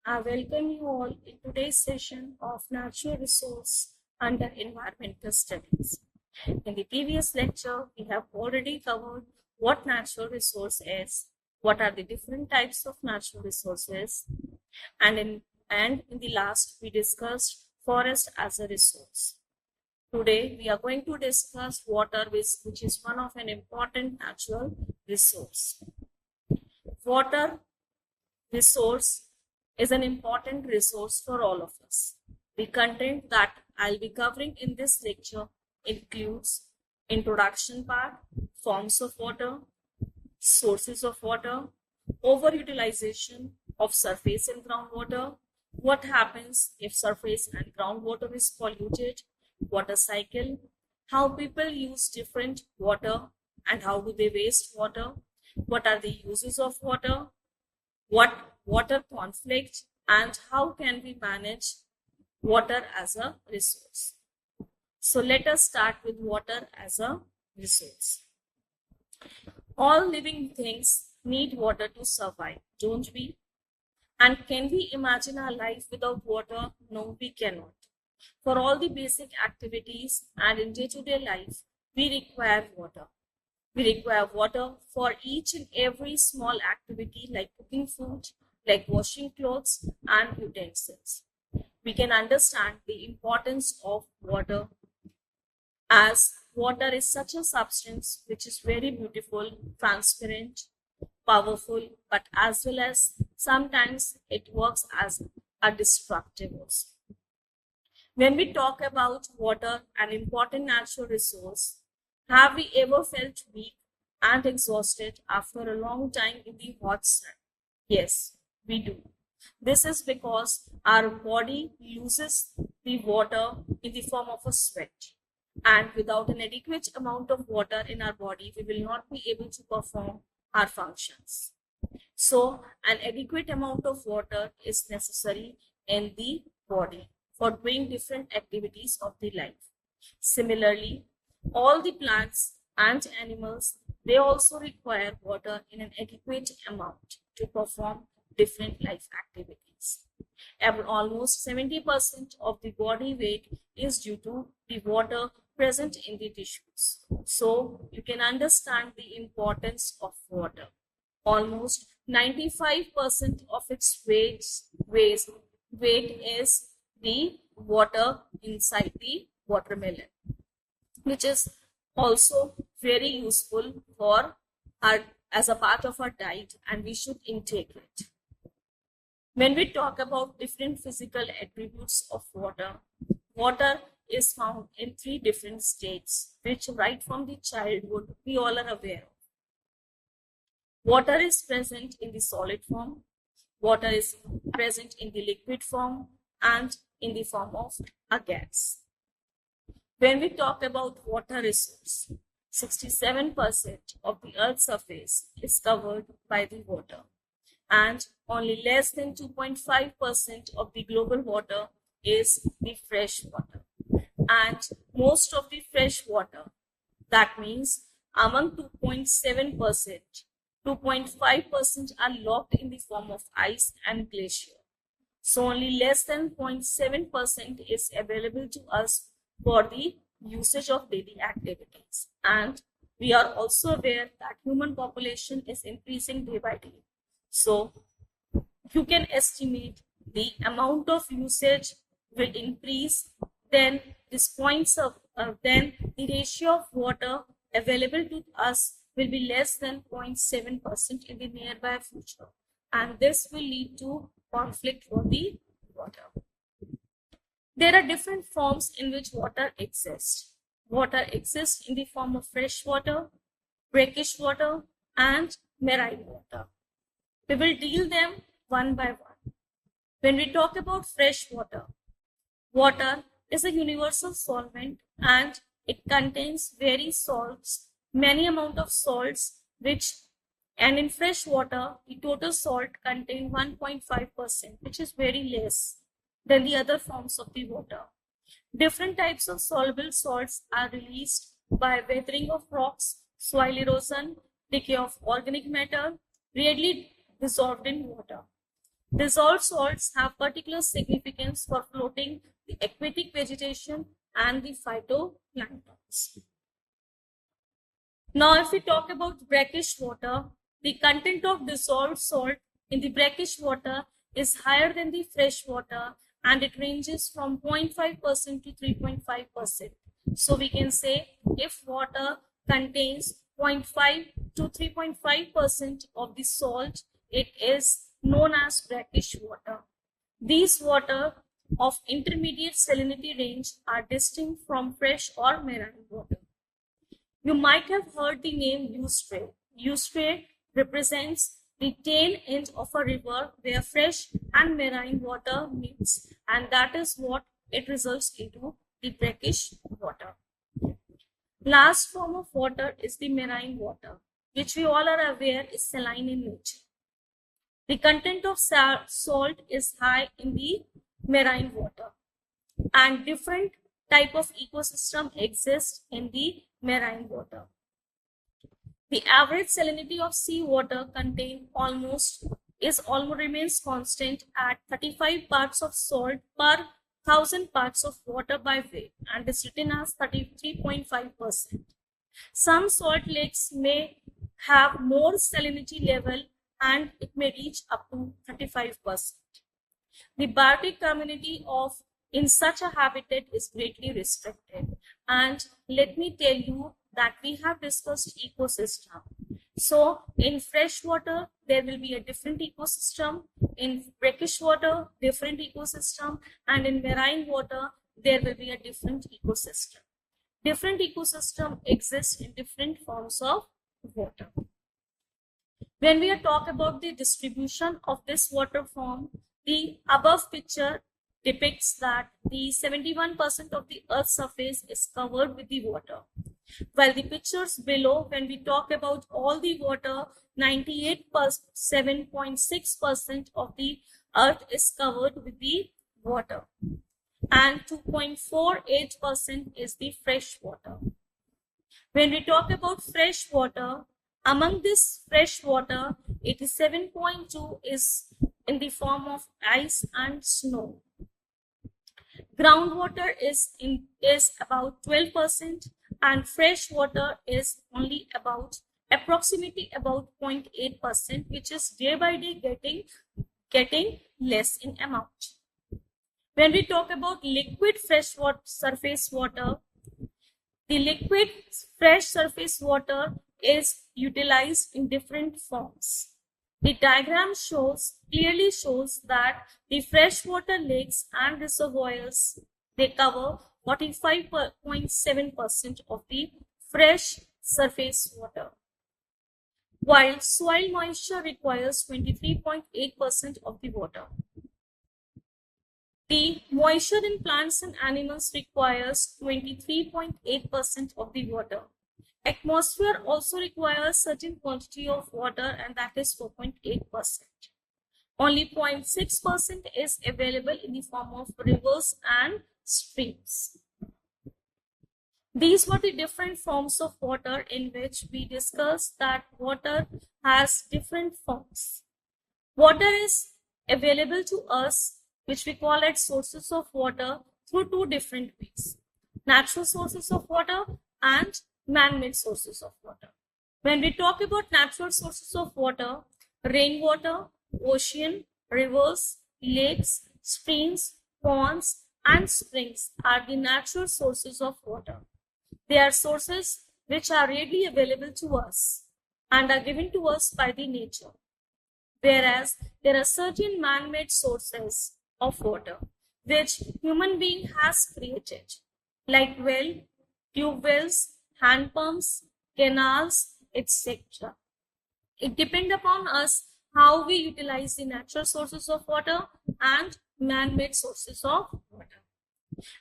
I welcome you all in today's session of Natural Resource under Environmental Studies. In the previous lecture, we have already covered what natural resource is, what are the different types of natural resources, and in the last we discussed forest as a resource. Today we are going to discuss water, which is one of an important natural resource. Water resource is an important resource for all of us. The content that I'll be covering in this lecture includes introduction part, forms of water, sources of water, overutilization of surface and groundwater, what happens if surface and groundwater is polluted, water cycle, how people use different water and how do they waste water, what are the uses of water, what water conflict, and how can we manage water as a resource. So let us start with water as a resource. All living things need water to survive, don't we? And can we imagine our life without water? No, we cannot. For all the basic activities and in day-to-day life, we require water. We require water for each and every small activity like cooking food, like washing clothes and utensils. We can understand the importance of water as water is such a substance which is very beautiful, transparent, powerful, but as well as sometimes it works as a destructive also. When we talk about water, an important natural resource, have we ever felt weak and exhausted after a long time in the hot sun? Yes, we do. This is because our body loses the water in the form of a sweat. And without an adequate amount of water in our body, we will not be able to perform our functions. So, an adequate amount of water is necessary in the body for doing different activities of the life. Similarly, all the plants and animals, they also require water in an adequate amount to perform different life activities. Almost 70% of the body weight is due to the water present in the tissues. So you can understand the importance of water. Almost 95% of its weight is the water inside the watermelon, which is also very useful for our as a part of our diet, and we should intake it. When we talk about different physical attributes of water, water is found in three different states, which right from the childhood we all are aware of. Water is present in the solid form, water is present in the liquid form, and in the form of a gas. When we talk about water resource, 67% of the Earth's surface is covered by the water, and only less than 2.5% of the global water is the fresh water. And most of the fresh water, that means among 2.7%, 2.5% are locked in the form of ice and glacier. So only less than 0.7% is available to us for the usage of daily activities. And we are also aware that human population is increasing day by day. So you can estimate the amount of usage will increase, then then the ratio of water available to us will be less than 0.7% in the nearby future. And this will lead to conflict for the water. There are different forms in which water exists. Water exists in the form of fresh water, brackish water, and marine water. We will deal them one by one. When we talk about fresh water, water is a universal solvent and it contains many amount of salts, and in fresh water, the total salt contains 1.5%, which is very less than the other forms of the water. Different types of soluble salts are released by weathering of rocks, soil erosion, decay of organic matter, readily dissolved in water. Dissolved salts have particular significance for floating the aquatic vegetation and the phytoplanktons. Now, if we talk about brackish water, the content of dissolved salt in the brackish water is higher than the fresh water, and it ranges from 0.5% to 3.5%. So we can say if water contains 0.5 to 3.5% of the salt, it is known as brackish water. These water of intermediate salinity range are distinct from fresh or marine water. You might have heard the name estuary. Estuary represents the tail end of a river where fresh and marine water meets, and that is what it results into, the brackish water. Last form of water is the marine water, which we all are aware is saline in nature. The content of salt is high in the marine water, and different type of ecosystem exists in the marine water. The average salinity of seawater contained almost remains constant at 35 parts of salt per 1,000 parts of water by weight, and is written as 33.5%. Some salt lakes may have more salinity level, and it may reach up to 35%. The biotic community in such a habitat is greatly restricted. And let me tell you that we have discussed ecosystem. So in fresh water, there will be a different ecosystem. In brackish water, different ecosystem. And in marine water, there will be a different ecosystem. Different ecosystem exists in different forms of water. When we talk about the distribution of this water form, the above picture depicts that the 71% of the Earth's surface is covered with the water. While the pictures below, when we talk about all the water, 97.6% of the Earth is covered with the water, and 2.48% is the fresh water. When we talk about fresh water, among this fresh water, 87.2 is in the form of ice and snow. Groundwater is about 12%, and fresh water is only approximately about 0.8%, which is day by day getting less in amount. When we talk about liquid fresh water, surface water, the liquid fresh surface water is utilized in different forms. The diagram clearly shows that the freshwater lakes and reservoirs, they cover 45.7% of the fresh surface water, while soil moisture requires 23.8% of the water. The moisture in plants and animals requires 23.8% of the water. Atmosphere also requires certain quantity of water, and that is 4.8%. Only 0.6% is available in the form of rivers and streams. These were the different forms of water in which we discussed that water has different forms. Water is available to us, which we call as sources of water, through two different ways: natural sources of water and man-made sources of water. When we talk about natural sources of water, rainwater, ocean, rivers, lakes, streams, ponds, and springs are the natural sources of water. They are sources which are readily available to us and are given to us by the nature. Whereas there are certain man-made sources of water which human being has created, like well, tube wells, hand pumps, canals, etc. It depends upon us how we utilize the natural sources of water and man-made sources of water.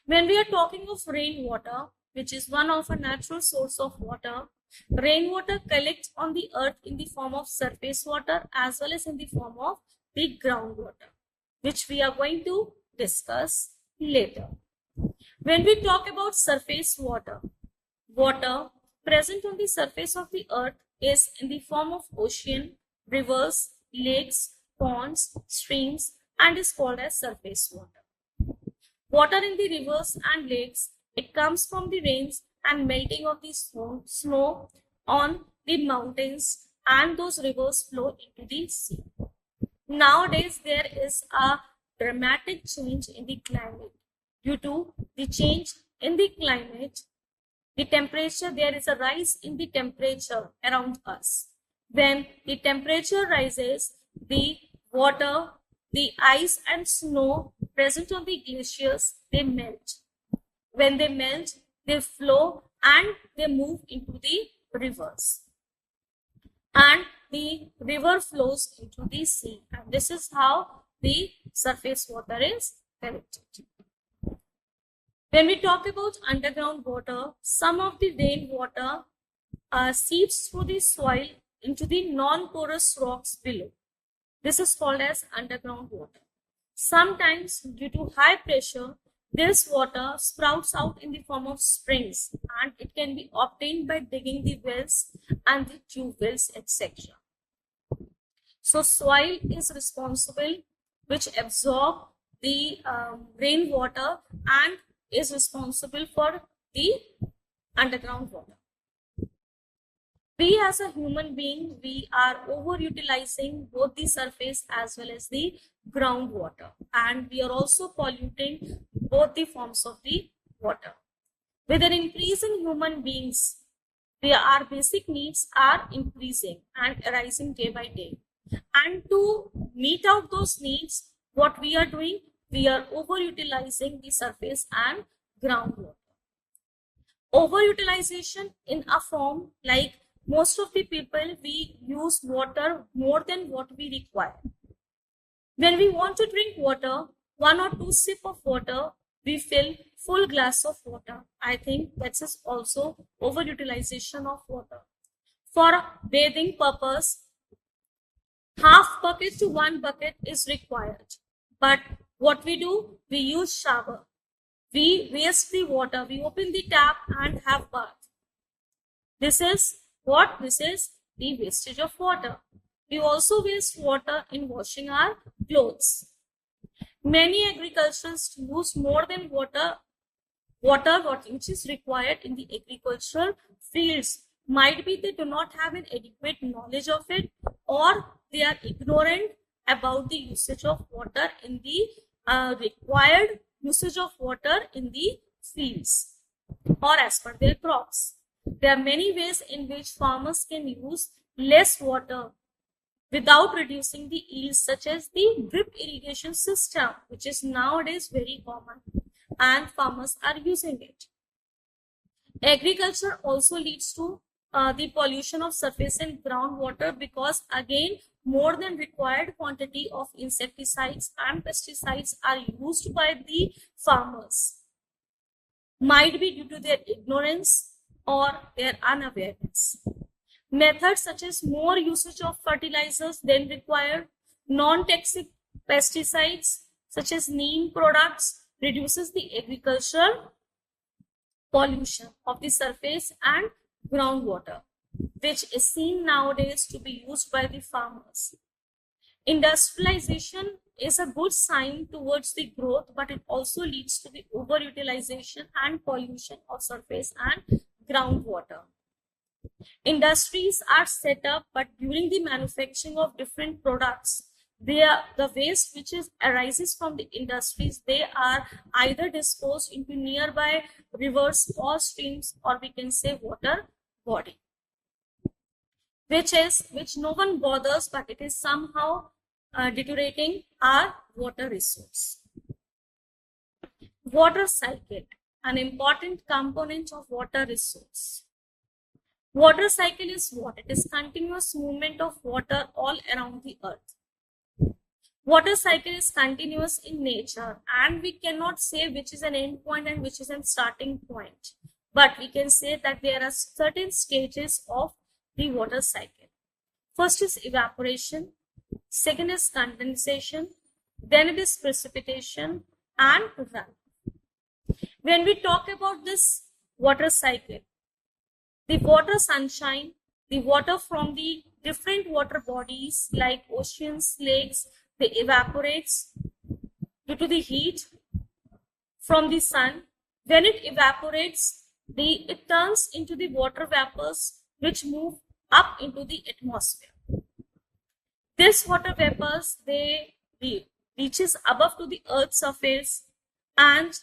When we are talking of rainwater, which is one of a natural source of water, rainwater collects on the earth in the form of surface water as well as in the form of the groundwater, which we are going to discuss later. When we talk about surface water, water present on the surface of the earth is in the form of ocean, rivers, lakes, ponds, streams, and is called as surface water. Water in the rivers and lakes, it comes from the rains and melting of the snow on the mountains, and those rivers flow into the sea. Nowadays, there is a dramatic change in the climate. Due to the change in the climate, the temperature, there is a rise in the temperature around us. When the temperature rises, the water, the ice and snow present on the glaciers, they melt. When they melt, they flow and they move into the rivers. And the river flows into the sea. And this is how the surface water is collected. When we talk about underground water, some of the rainwater seeps through the soil into the non-porous rocks below. This is called as underground water. Sometimes, due to high pressure, this water sprouts out in the form of springs, and it can be obtained by digging the wells and the tube wells, etc. So, soil is responsible, which absorb the rainwater and is responsible for the underground water. We as a human being, we are overutilizing both the surface as well as the groundwater, and we are also polluting both the forms of the water. With an increase in human beings, our basic needs are increasing and arising day by day. And to meet out those needs, what we are doing, we are overutilizing the surface and groundwater. Overutilization in a form like most of the people, we use water more than what we require. When we want to drink water, 1 or 2 sips of water, we fill full glass of water. I think that is also overutilization of water. For bathing purpose, half bucket to 1 bucket is required. But what we do, we use shower. We waste the water. We open the tap and have bath. This is what? This is the wastage of water. We also waste water in washing our clothes. Many agriculturists use more than water which is required in the agricultural fields. Might be they do not have an adequate knowledge of it, or they are ignorant about the usage of water in the required usage of water in the fields or as per their crops. There are many ways in which farmers can use less water without reducing the yields, such as the drip irrigation system, which is nowadays very common and farmers are using it. Agriculture also leads to the pollution of surface and groundwater, because again more than required quantity of insecticides and pesticides are used by the farmers. Might be due to their ignorance or their unawareness. Methods such as more usage of fertilizers than required, non-toxic pesticides such as neem products reduces the agricultural pollution of the surface and groundwater, which is seen nowadays to be used by the farmers. Industrialization is a good sign towards the growth, but it also leads to the overutilization and pollution of surface and groundwater. Industries are set up, but during the manufacturing of different products, the waste which arises from the industries, they are either disposed into nearby rivers or streams, or we can say water body, which no one bothers, but it is somehow deteriorating our water resource. Water cycle, an important component of water resource. Water cycle is what? It is continuous movement of water all around the earth. Water cycle is continuous in nature, and we cannot say which is an end point and which is a starting point. But we can say that there are certain stages of the water cycle. First is evaporation, second is condensation, then it is precipitation and runoff. When we talk about this water cycle, the water sunshine the water from the different water bodies like oceans, lakes, they evaporates due to the heat from the sun. When it evaporates, it turns into the water vapors which move up into the atmosphere. This water vapors, they reaches above to the earth's surface and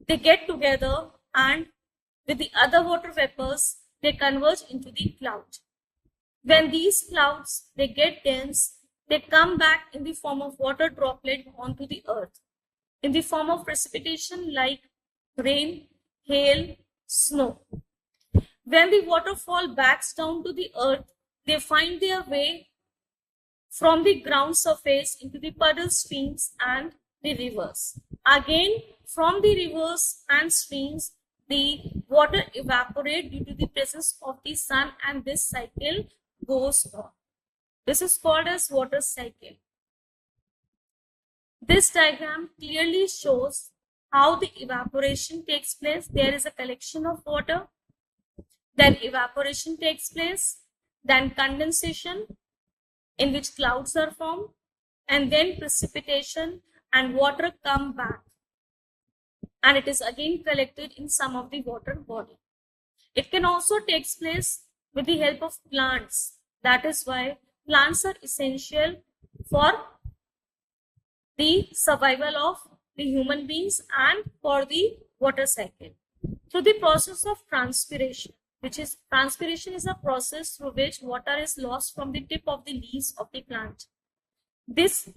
they get together, and with the other water vapors, they converge into the cloud. When these clouds, they get dense, they come back in the form of water droplet onto the earth, in the form of precipitation like rain, hail, snow. When the waterfall backs down to the earth, they find their way from the ground surface into the puddle streams and the rivers. Again, from the rivers and streams, the water evaporate due to the presence of the sun, and this cycle goes on. This is called as water cycle. This diagram clearly shows how the evaporation takes place. There is a collection of water, then evaporation takes place, then condensation in which clouds are formed, and then precipitation, and water come back and it is again collected in some of the water body. It can also take place with the help of plants. That is why plants are essential for the survival of the human beings and for the water cycle. Through the process of transpiration, transpiration is a process through which water is lost from the tip of the leaves of the plant. This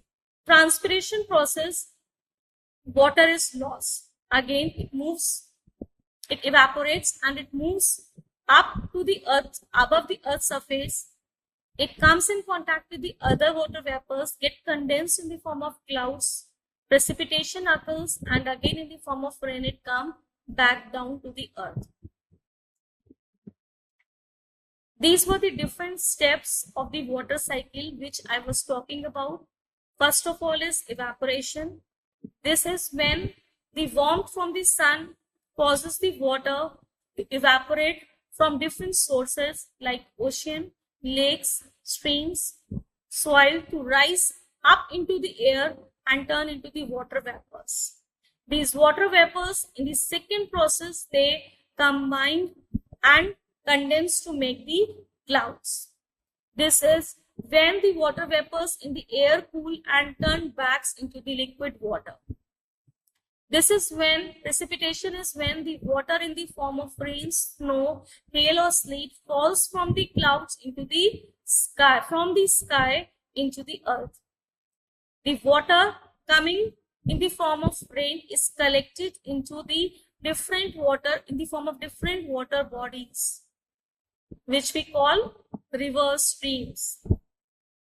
transpiration process, water is lost. Again, it evaporates and it moves up to the earth, above the earth's surface. It comes in contact with the other water vapors, get condensed in the form of clouds, precipitation occurs, and again in the form of rain it comes back down to the earth. These were the different steps of the water cycle which I was talking about. First of all is evaporation. This is when the warmth from the sun causes the water to evaporate from different sources like ocean, lakes, streams, soil to rise up into the air and turn into the water vapors. These water vapors in the second process, they combine and condense to make the clouds. This is when the water vapors in the air cool and turn back into the liquid water. This is when precipitation is when the water in the form of rain, snow, hail or sleet falls from the clouds into the sky, from the sky into the earth. The water coming in the form of rain is collected into the different water in the form of different water bodies, which we call river streams.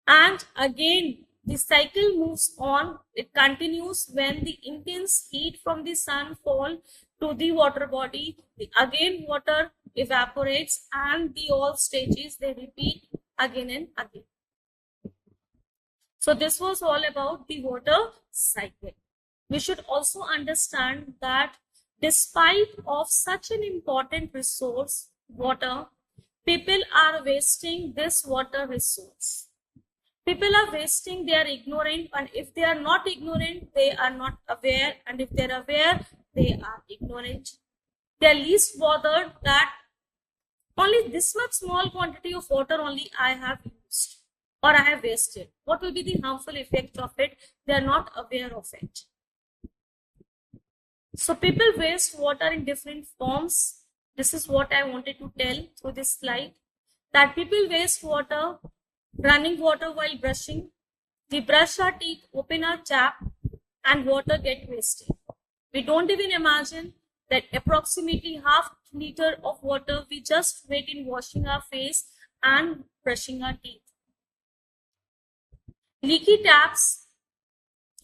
And again, the cycle moves on. It continues when the intense heat from the sun fall to the water body. Again, water evaporates and the all stages, they repeat again and again. So this was all about the water cycle. We should also understand that despite of such an important resource, water, people are wasting this water resource. People are wasting, they are ignorant, and if they are not ignorant, they are not aware, and if they are aware, they are ignorant. They are least bothered that only this much small quantity of water only I have used or I have wasted. What will be the harmful effect of it? They are not aware of it. So people waste water in different forms. This is what I wanted to tell through this slide, that people waste water, running water while brushing. We brush our teeth, open our tap, and water get wasted. We don't even imagine that approximately half liter of water we just wait in washing our face and brushing our teeth. Leaky taps.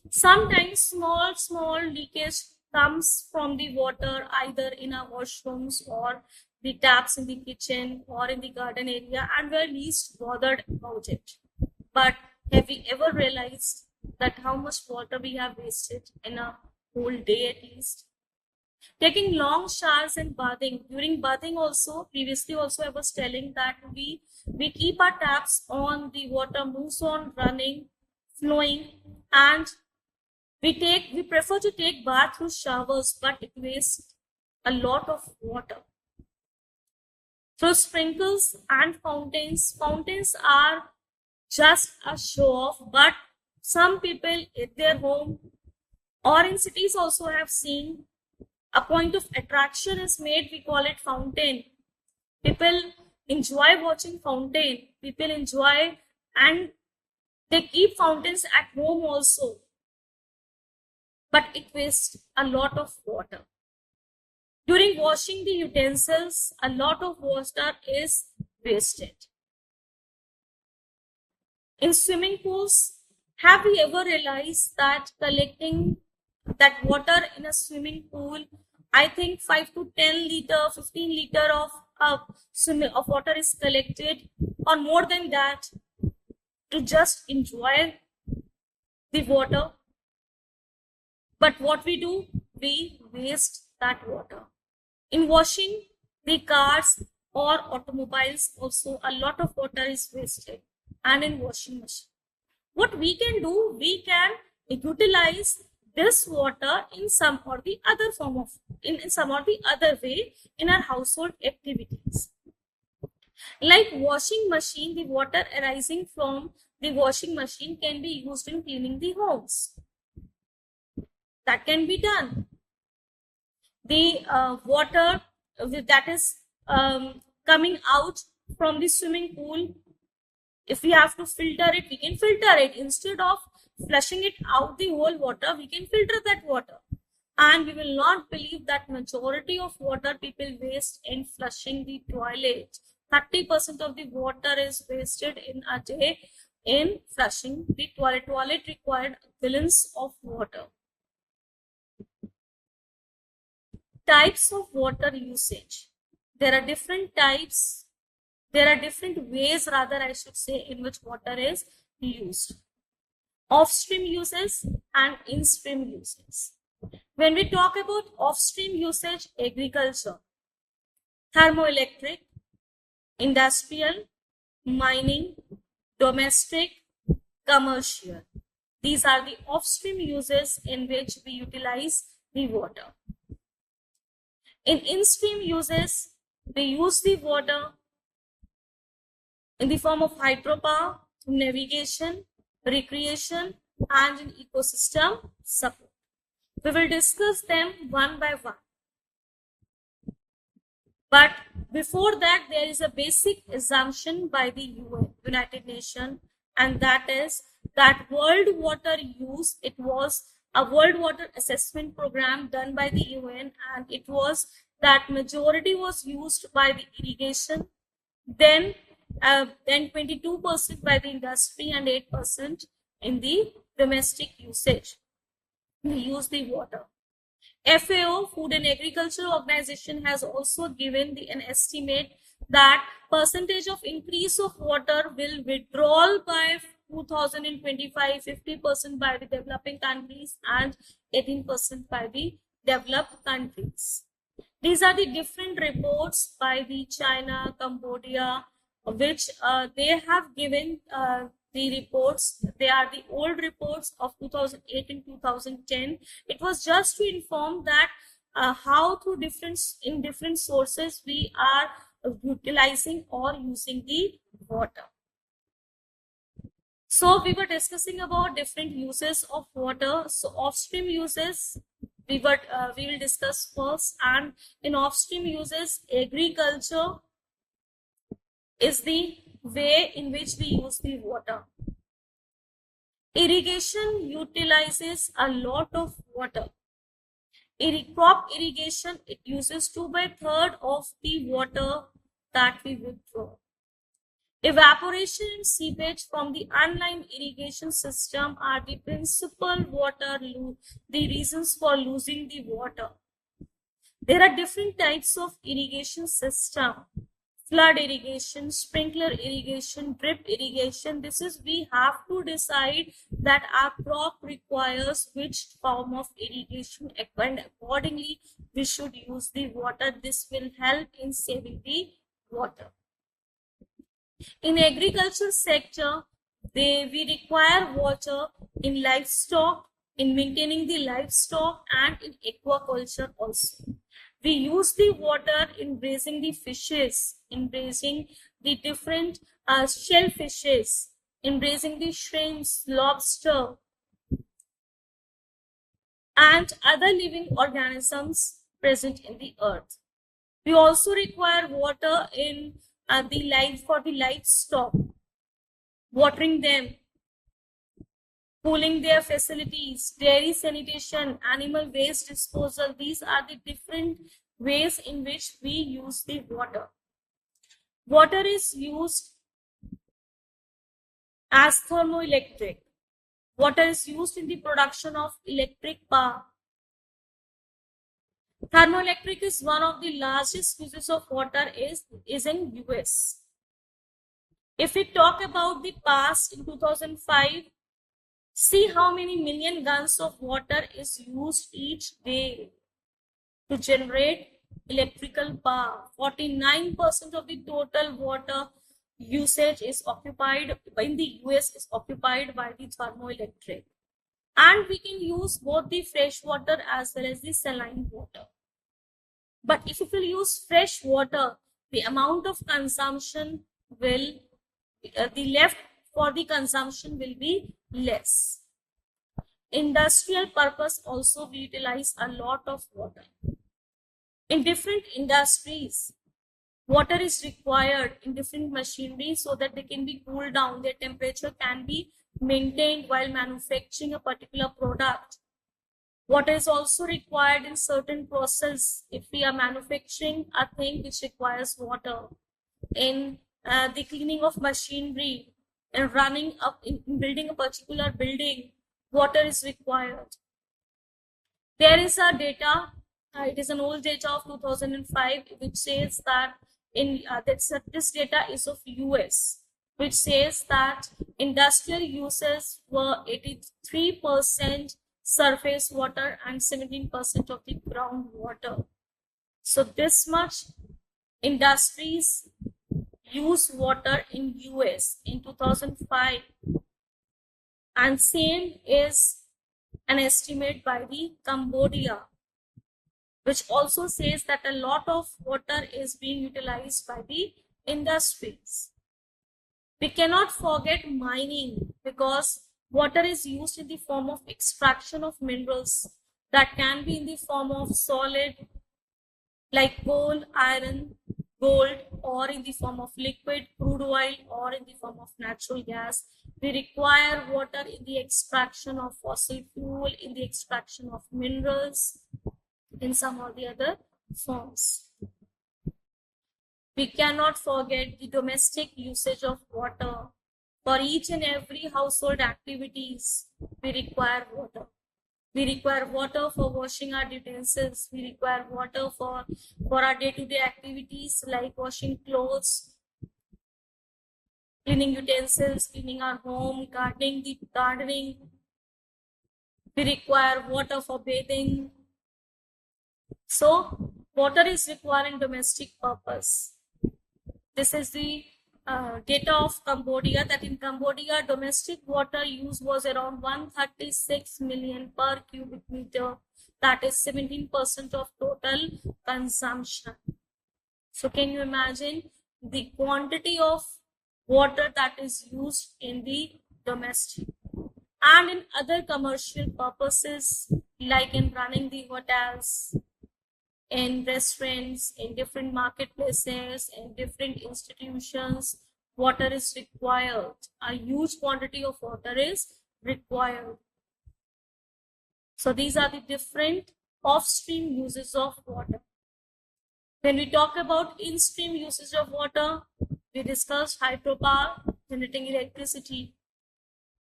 Sometimes small leakage comes from the water either in our washrooms or the taps in the kitchen or in the garden area, and we're least bothered about it. But have we ever realized that how much water we have wasted in a whole day at least? Taking long showers and bathing. During bathing also, previously also I was telling that we keep our taps on, the water moves on running, flowing, and we prefer to take bath through showers, but it wastes a lot of water. Through sprinkles and fountains. Fountains are just a show off, but some people at their home or in cities also have seen a point of attraction is made. We call it fountain. People enjoy watching fountain. People enjoy, and they keep fountains at home also, but it wastes a lot of water. During washing the utensils, a lot of water is wasted. In swimming pools, have we ever realized that collecting that water in a swimming pool, I think 5 to 10 liter, 15 liter of water is collected, or more than that, to just enjoy the water. But what we do, we waste that water. In washing the cars or automobiles also, a lot of water is wasted, and in washing machine. What we can do, we can utilize this water in some or the other form of, in some or the other way in our household activities. Like washing machine, the water arising from the washing machine can be used in cleaning the homes. That can be done. The water that is coming out from the swimming pool, if we have to filter it, we can filter it. Instead of flushing it out the whole water, we can filter that water. And we will not believe that majority of water people waste in flushing the toilet. 30% of the water is wasted in a day in flushing the toilet. Toilet required gallons of water. Types of water usage. There are different types. There are different ways, rather I should say, in which water is used. Off-stream uses and in-stream uses. When we talk about off-stream usage, agriculture, thermoelectric, industrial, mining, domestic, commercial. These are the off-stream uses in which we utilize the water. In in-stream uses, we use the water in the form of hydropower, navigation, recreation, and in ecosystem support. We will discuss them one by one. But before that, there is a basic assumption by the UN, United Nations, and that is that world water use, it was a world water assessment program done by the UN, and it was that majority was used by the irrigation, then 22% by the industry and 8% in the domestic usage. We use the water. FAO, Food and Agriculture Organization, has also given an estimate that percentage of increase of water will withdraw by 2025, 50% by the developing countries and 18% by the developed countries. These are the different reports by the China, Cambodia, which they have given the reports. They are the old reports of 2008 and 2010. It was just to inform that how through different sources we are utilizing or using the water. So we were discussing about different uses of water. So off-stream uses, we will discuss first, and in off-stream uses, agriculture is the way in which we use the water. Irrigation utilizes a lot of water. Crop irrigation, it uses 2/3 of the water that we withdraw. Evaporation and seepage from the unlined irrigation system are the principal the reasons for losing the water. There are different types of irrigation system. flood irrigation, sprinkler irrigation, drip irrigation. This is, we have to decide that our crop requires which form of irrigation, and accordingly we should use the water. This will help in saving the water. In agriculture sector, we require water in livestock, in maintaining the livestock, and in aquaculture also. We use the water in raising the fishes, in raising the different shellfishes, in raising the shrimps, lobster, and other living organisms present in the earth. We also require water in for the livestock, watering them, cooling their facilities, dairy sanitation, animal waste disposal. These are the different ways in which we use the water. Water is used as thermoelectric. Water is used in the production of electric power. Thermoelectric is one of the largest uses of water is in US. If we talk about the past, in 2005, see how many million gallons of water is used each day to generate electrical power. 49% of the total water usage is occupied in the US is occupied by the thermoelectric. And we can use both the fresh water as well as the saline water. But if you will use fresh water, the amount of consumption will, the left for the consumption will be less. Industrial purpose also, we utilize a lot of water. In different industries, water is required in different machinery so that they can be cooled down, their temperature can be maintained while manufacturing a particular product. Water is also required in certain process. If we are manufacturing a thing which requires water, in the cleaning of machinery, and running up in building a particular building, water is required. There is a data, it is an old data of 2005, which says that this data is of US, which says that industrial uses were 83% surface water and 17% of the groundwater. So this much industries use water in US in 2005, and same is an estimate by the Cambodia, which also says that a lot of water is being utilized by the industries. We cannot forget mining, because water is used in the form of extraction of minerals that can be in the form of solid like coal, iron, gold, or in the form of liquid, crude oil, or in the form of natural gas. We require water in the extraction of fossil fuel, in the extraction of minerals, in some or the other forms. We cannot forget the domestic usage of water. For each and every household activities, we require water. We require water for washing our utensils. We require water for our day-to-day activities like washing clothes, cleaning utensils, cleaning our home, gardening. We require water for bathing. So water is required in domestic purpose. This is the data of Cambodia, that in Cambodia, domestic water use was around 136 million per cubic meter. That is 17% of total consumption. So can you imagine the quantity of water that is used in the domestic and in other commercial purposes, like in running the hotels, in restaurants, in different marketplaces, in different institutions, water is required. A huge quantity of water is required. So these are the different off-stream uses of water. When we talk about in-stream usage of water, we discussed hydropower, generating electricity.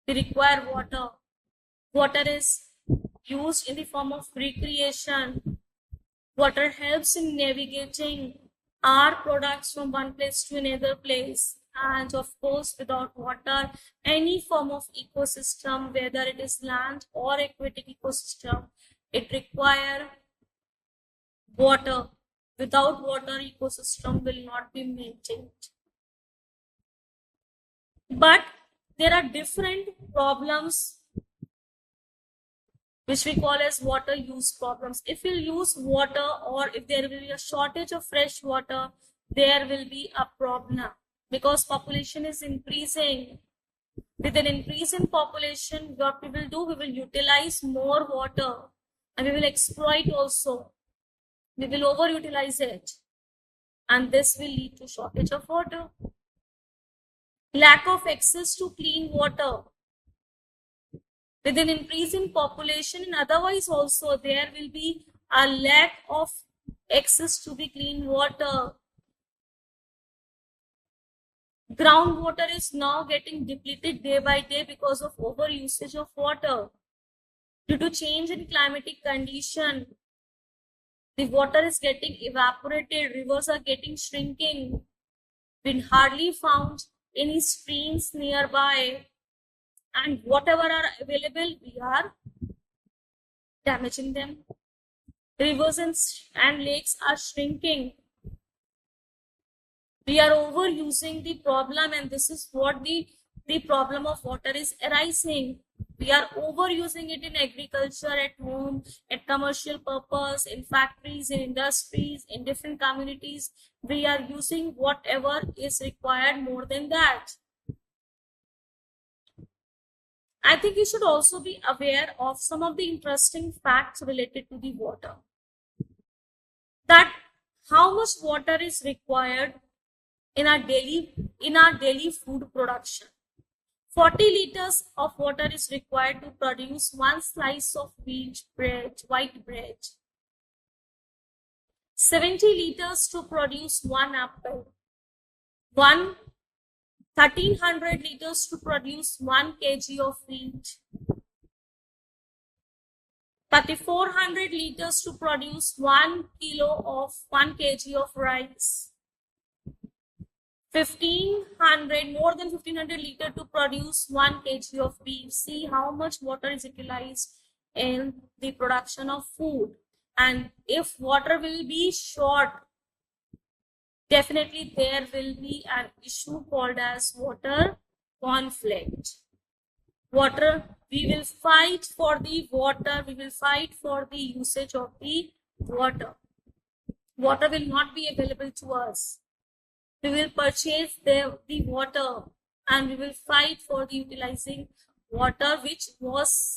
We require water. Water is used in the form of recreation. Water helps in navigating our products from one place to another place. And of course, without water, any form of ecosystem, whether it is land or aquatic ecosystem, it require water. Without water, ecosystem will not be maintained. But there are different problems which we call as water use problems. If you use water, or if there will be a shortage of fresh water, there will be a problem because population is increasing. With an increase in population, what we will do, we will utilize more water and we will exploit also. We will overutilize it, and this will lead to shortage of water. Lack of access to clean water. With an increase in population, and otherwise also there will be a lack of access to the clean water. Groundwater is now getting depleted day by day because of over usage of water. Due to change in climatic condition, the water is getting evaporated, rivers are getting shrinking. We hardly found any streams nearby, and whatever are available, we are damaging them. Rivers and lakes are shrinking. We are overusing the problem, and this is what the problem of water is arising. We are overusing it in agriculture, at home, at commercial purpose, in factories, in industries, in different communities. We are using whatever is required more than that. I think you should also be aware of some of the interesting facts related to the water. That how much water is required in our daily food production. 40 liters of water is required to produce one slice of white bread. 70 liters to produce one apple. 1300 liters to produce 1 kg of wheat. 3400 liters to produce 1 kg of rice. 1500, more than 1500 liters to produce 1 kg of beef. See how much water is utilized in the production of food. And if water will be short, definitely there will be an issue called as water conflict. Water, we will fight for the water, we will fight for the usage of the water. Water will not be available to us. We will purchase the water, and we will fight for the utilizing water which was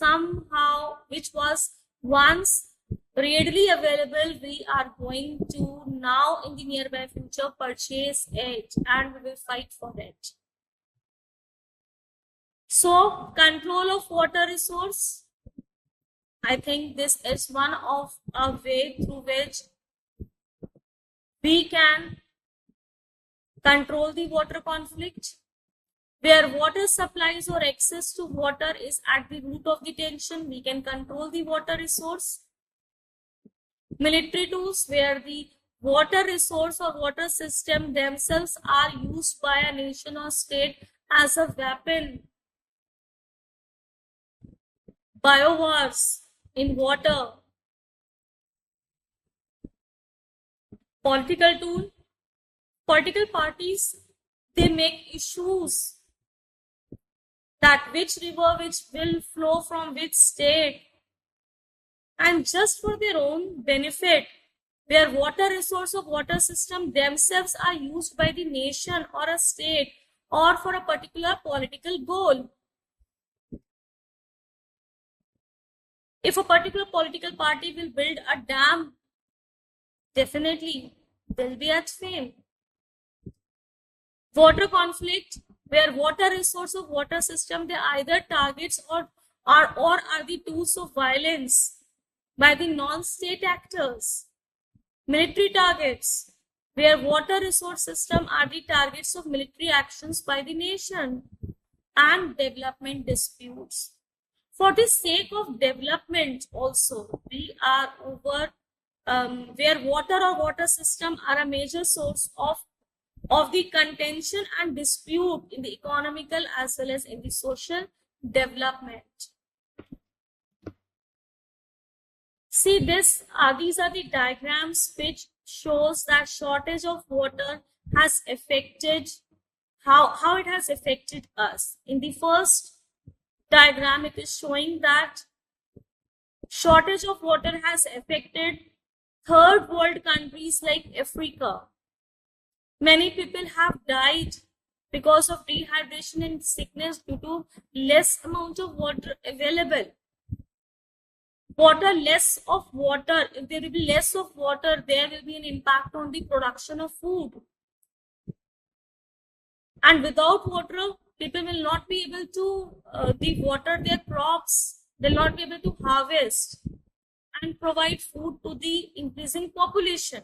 once readily available. We are going to now in the nearby future purchase it, and we will fight for it. So control of water resource, I think this is one of a way through which we can control the water conflict. Where water supplies or access to water is at the root of the tension, we can control the water resource. Military tools, where the water resource or water system themselves are used by a nation or state as a weapon. Biowars in water. Political tool. Political parties, they make issues that which river which will flow from which state, and just for their own benefit, where water resource of water system themselves are used by the nation or a state or for a particular political goal. If a particular political party will build a dam, definitely they'll be at fame. Water conflict, where water resource of water system, they either targets or are the tools of violence by the non-state actors. Military targets, where water resource system are the targets of military actions by the nation. And development disputes. For the sake of development also, we are where water or water system are a major source of the contention and dispute in the economical as well as in the social development. See this, these are the diagrams which shows that shortage of water has affected, how it has affected us. In the first diagram, it is showing that shortage of water has affected third world countries like Africa. Many people have died because of dehydration and sickness due to less amount of water available. Less of water, if there will be less of water, there will be an impact on the production of food. And without water, people will not be able to water their crops, they'll not be able to harvest and provide food to the increasing population.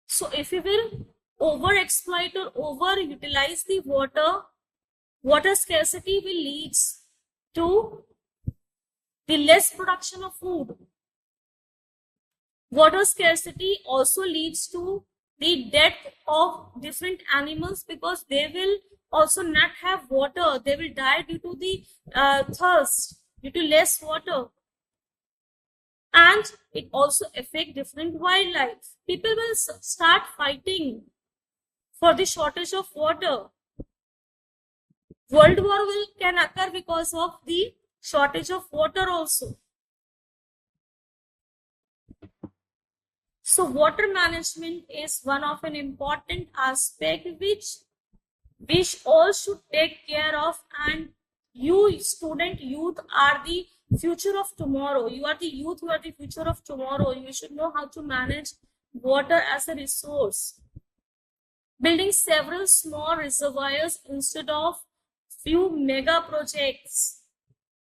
So if we will over-exploit or over-utilize the water scarcity will lead to the less production of food. Water scarcity also leads to the death of different animals because they will also not have water. They will die due to the thirst, due to less water. And it also affects different wildlife. People will start fighting for the shortage of water. World War can occur because of the shortage of water also. So water management is one of an important aspect which all should take care of, and you youth are the future of tomorrow. You are the youth who are the future of tomorrow. You should know how to manage water as a resource. Building several small reservoirs instead of few mega projects.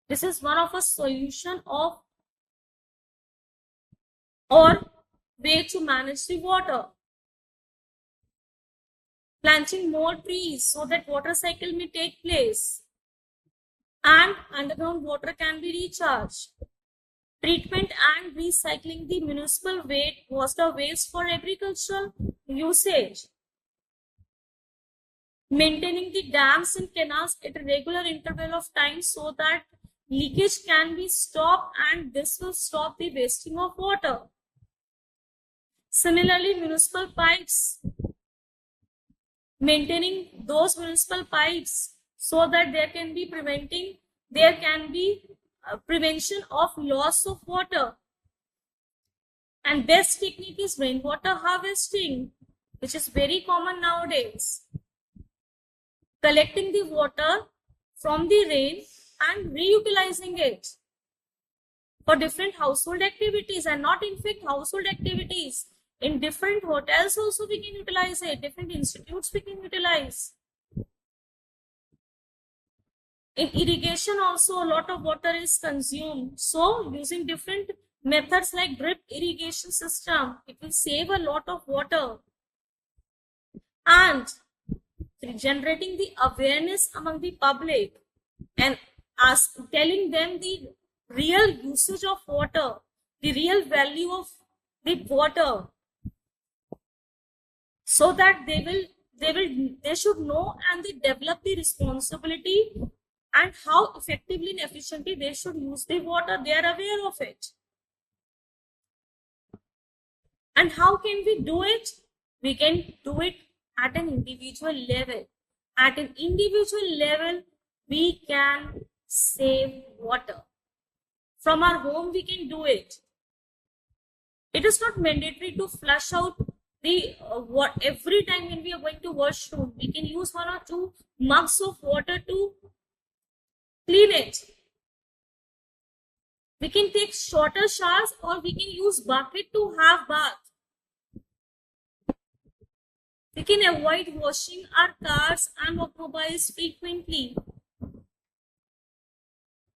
This is one of a solution of or way to manage the water. Planting more trees so that water cycle may take place and underground water can be recharged. Treatment and recycling the municipal water waste for agricultural usage. Maintaining the dams and canals at a regular interval of time so that leakage can be stopped, and this will stop the wasting of water. Similarly, municipal pipes. Maintaining those municipal pipes so that there can be prevention of loss of water. And best technique is rainwater harvesting, which is very common nowadays. Collecting the water from the rain and reutilizing it for different household activities, and not in fact household activities. In different hotels also we can utilize it, different institutes we can utilize. In irrigation also a lot of water is consumed. So using different methods like drip irrigation system, it will save a lot of water. And generating the awareness among the public and telling them the real usage of water, the real value of the water, so that they should know and they develop the responsibility and how effectively and efficiently they should use the water. They are aware of it. And how can we do it? We can do it at an individual level. At an individual level, we can save water. From our home, we can do it. It is not mandatory to flush out the every time when we are going to washroom. We can use 1 or 2 mugs of water to clean it. We can take shorter showers, or we can use bucket to have bath. We can avoid washing our cars and automobiles frequently.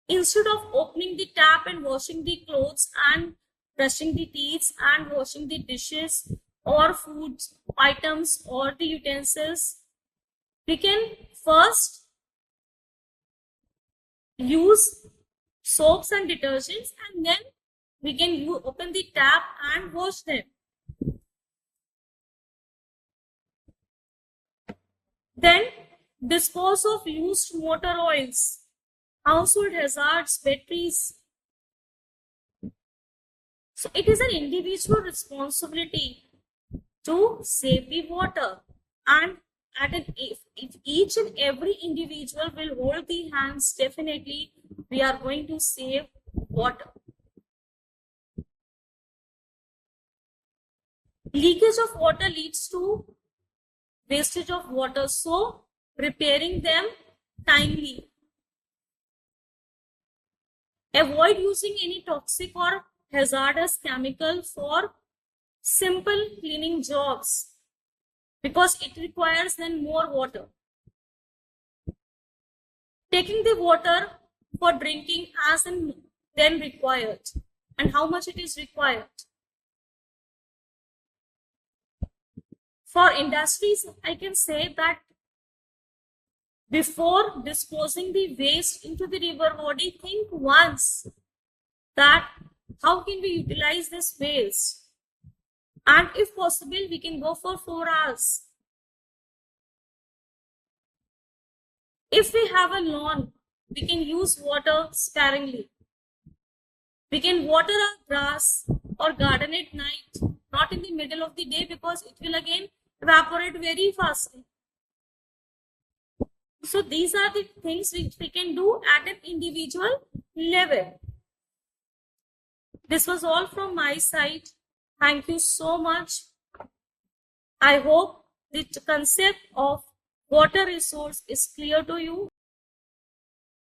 Instead of opening the tap and washing the clothes and brushing the teeth and washing the dishes or food items or the utensils, we can first use soaps and detergents, and then we can open the tap and wash them. Then dispose of used motor oils, household hazards, batteries. So it is an individual responsibility to save the water, and if each and every individual will hold the hands, definitely we are going to save water. Leakage of water leads to wastage of water, so repairing them timely. Avoid using any toxic or hazardous chemical for simple cleaning jobs because it requires then more water. Taking the water for drinking as and then required, and how much it is required. For industries, I can say that before disposing the waste into the river body, think once that how can we utilize this waste, and if possible we can go for 4 hours. If we have a lawn, we can use water sparingly. We can water our grass or garden at night, not in the middle of the day, because it will again evaporate very fastly. So these are the things which we can do at an individual level. This was all from my side. Thank you so much. I hope the concept of water resource is clear to you.